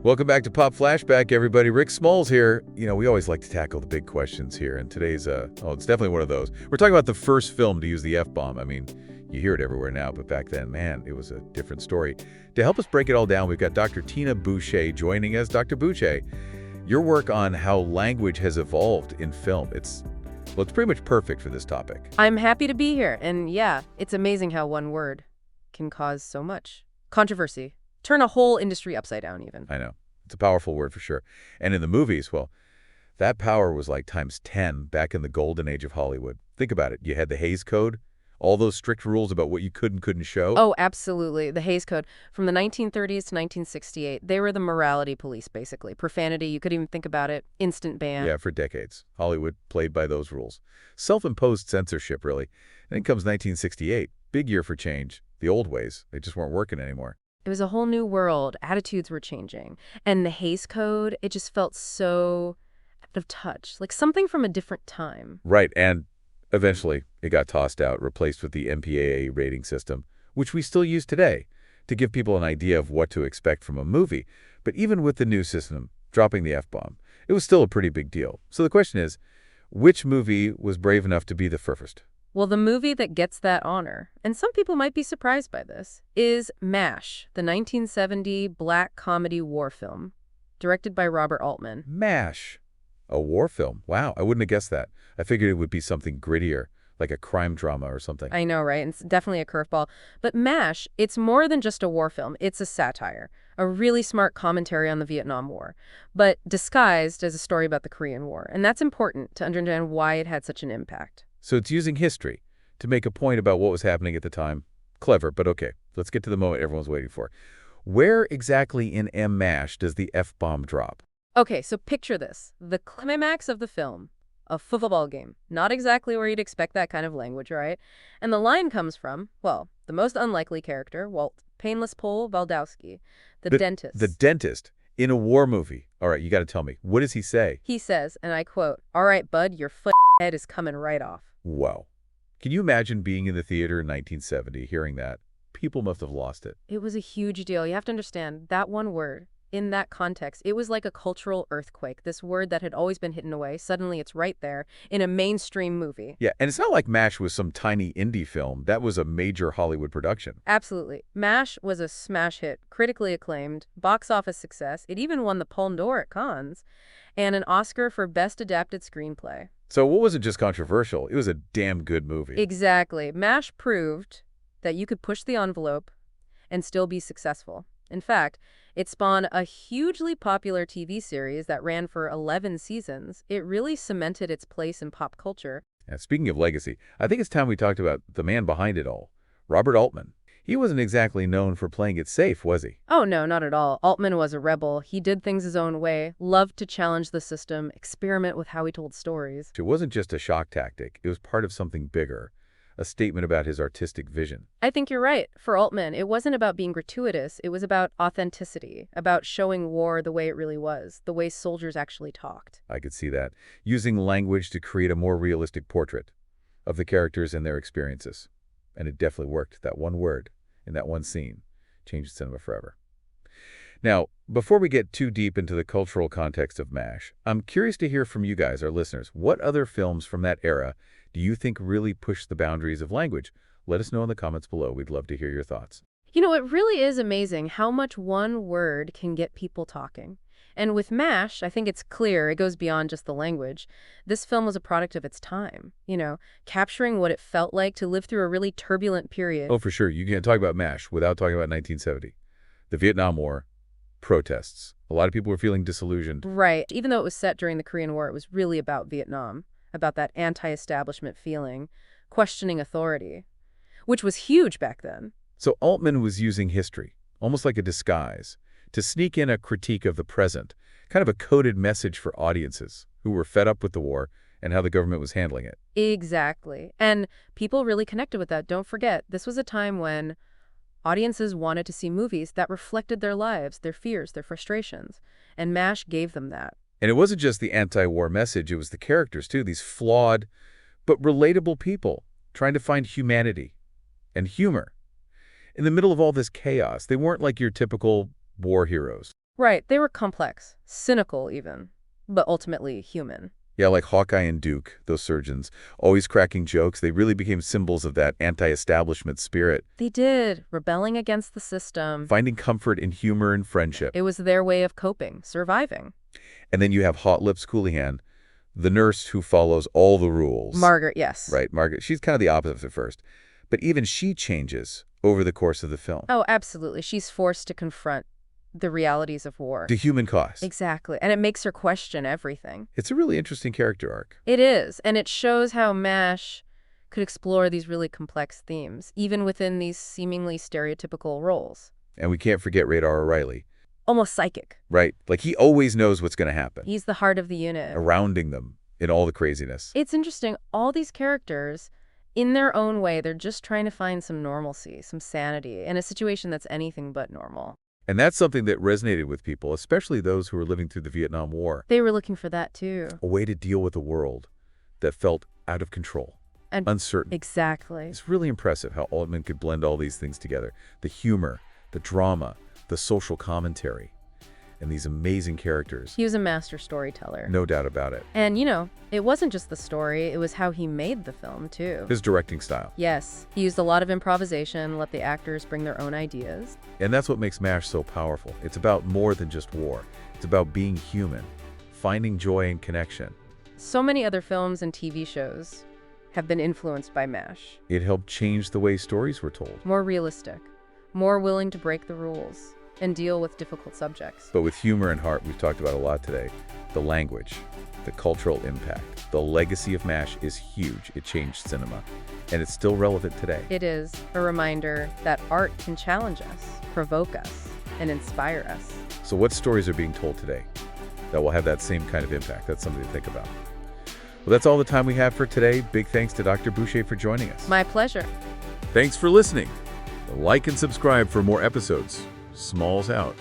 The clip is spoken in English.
Welcome back to Pop Flashback, everybody. Rick Smalls here. You know, we always like to tackle the big questions here, and today's, it's definitely one of those. We're talking about the first film to use the F-bomb. I mean, you hear it everywhere now, but back then, man, it was a different story. To help us break it all down, we've got Dr. Tina Boucher joining us. Dr. Boucher, your work on how language has evolved in film, it's pretty much perfect for this topic. I'm happy to be here, and yeah, it's amazing how one word can cause so much controversy. Turn a whole industry upside down, even. I know. It's a powerful word for sure. And in the movies, well, that power was like times 10 back in the golden age of Hollywood. Think about it. You had the Hays Code, all those strict rules about what you could and couldn't show. Oh, absolutely. The Hays Code. From the 1930s to 1968, they were the morality police, basically. Profanity, you could even think about it. Instant ban. Yeah, for decades. Hollywood played by those rules. Self-imposed censorship, really. And then comes 1968. Big year for change. The old ways, they just weren't working anymore. It was a whole new world. Attitudes were changing. And the Hays Code, it just felt so out of touch, like something from a different time. Right, and eventually it got tossed out, replaced with the MPAA rating system, which we still use today to give people an idea of what to expect from a movie. But even with the new system, dropping the F-bomb, it was still a pretty big deal. So the question is, which movie was brave enough to be the first? Well, the movie that gets that honor, and some people might be surprised by this, is MASH, the 1970 black comedy war film, directed by Robert Altman. MASH, a war film. Wow, I wouldn't have guessed that. I figured it would be something grittier, like a crime drama or something. I know, right? It's definitely a curveball. But MASH, it's more than just a war film. It's a satire, a really smart commentary on the Vietnam War, but disguised as a story about the Korean War. And that's important to understand why it had such an impact. So it's using history to make a point about what was happening at the time. Clever, but okay. Let's get to the moment everyone's waiting for. Where exactly in MASH does the F-bomb drop? Okay, so picture this. The climax of the film, a football game. Not exactly where you'd expect that kind of language, right? And the line comes from, well, the most unlikely character, Walt, Painless Pole, Waldowski, the dentist. The dentist in a war movie. All right, you got to tell me. What does he say? He says, and I quote, "All right, bud, your head is coming right off." Wow. Can you imagine being in the theater in 1970, hearing that? People must have lost it. It was a huge deal. You have to understand, that one word, in that context, it was like a cultural earthquake. This word that had always been hidden away, suddenly it's right there in a mainstream movie. Yeah, and it's not like MASH was some tiny indie film. That was a major Hollywood production. Absolutely. MASH was a smash hit, critically acclaimed, box office success. It even won the Palme d'Or at Cannes, and an Oscar for Best Adapted Screenplay. So it wasn't just controversial. It was a damn good movie. Exactly. MASH proved that you could push the envelope and still be successful. In fact, it spawned a hugely popular TV series that ran for 11 seasons. It really cemented its place in pop culture. And speaking of legacy, I think it's time we talked about the man behind it all, Robert Altman. He wasn't exactly known for playing it safe, was he? Oh, no, not at all. Altman was a rebel. He did things his own way, loved to challenge the system, experiment with how he told stories. It wasn't just a shock tactic. It was part of something bigger, a statement about his artistic vision. I think you're right. For Altman, it wasn't about being gratuitous. It was about authenticity, about showing war the way it really was, the way soldiers actually talked. I could see that. Using language to create a more realistic portrait of the characters and their experiences. And it definitely worked. That one word in that one scene changed cinema forever. Now, before we get too deep into the cultural context of MASH, I'm curious to hear from you guys, our listeners. What other films from that era do you think really pushed the boundaries of language? Let us know in the comments below. We'd love to hear your thoughts. You know, it really is amazing how much one word can get people talking. And with MASH, I think it's clear it goes beyond just the language. This film was a product of its time, capturing what it felt like to live through a really turbulent period. Oh, for sure. You can't talk about MASH without talking about 1970. The Vietnam War, protests. A lot of people were feeling disillusioned. Right. Even though it was set during the Korean War, it was really about Vietnam, about that anti-establishment feeling, questioning authority, which was huge back then. So Altman was using history, almost like a disguise, to sneak in a critique of the present, kind of a coded message for audiences who were fed up with the war and how the government was handling it. Exactly. And people really connected with that. Don't forget, this was a time when audiences wanted to see movies that reflected their lives, their fears, their frustrations. And MASH gave them that. And it wasn't just the anti-war message, it was the characters too, these flawed but relatable people trying to find humanity and humor. In the middle of all this chaos, they weren't like your typical war heroes. Right, they were complex, cynical even, but ultimately human. Yeah, like Hawkeye and Duke, those surgeons, always cracking jokes. They really became symbols of that anti-establishment spirit, They did, rebelling against the system. finding comfort in humor and friendship. It was their way of coping, surviving. And then you have Hot Lips Coulihan, the nurse who follows all the rules. Margaret, yes. Right, Margaret. She's kind of the opposite at first. But even she changes over the course of the film. Oh, absolutely. She's forced to confront the realities of war. The human cost. Exactly. And it makes her question everything. It's a really interesting character arc. It is. And it shows how MASH could explore these really complex themes, even within these seemingly stereotypical roles. And we can't forget Radar O'Reilly. Almost psychic. Right? Like he always knows what's going to happen. He's the heart of the unit. Surrounding them in all the craziness. It's interesting. All these characters, in their own way, they're just trying to find some normalcy, some sanity, in a situation that's anything but normal. And that's something that resonated with people, especially those who were living through the Vietnam War. They were looking for that, too. A way to deal with a world that felt out of control, And uncertain. exactly. It's really impressive how Altman could blend all these things together. The humor, the drama, the social commentary, and these amazing characters. He was a master storyteller. No doubt about it. And, you know, it wasn't just the story, it was how he made the film, too. His directing style. Yes, he used a lot of improvisation, let the actors bring their own ideas. And that's what makes MASH so powerful. It's about more than just war. It's about being human, finding joy and connection. So many other films and TV shows have been influenced by MASH. It helped change the way stories were told. More realistic, more willing to break the rules, and deal with difficult subjects. But with humor and heart, we've talked about a lot today. The language, the cultural impact, the legacy of MASH is huge. It changed cinema, and it's still relevant today. It is a reminder that art can challenge us, provoke us, and inspire us. So what stories are being told today that will have that same kind of impact? That's something to think about. Well, that's all the time we have for today. Big thanks to Dr. Boucher for joining us. My pleasure. Thanks for listening. Like and subscribe for more episodes. Smalls out.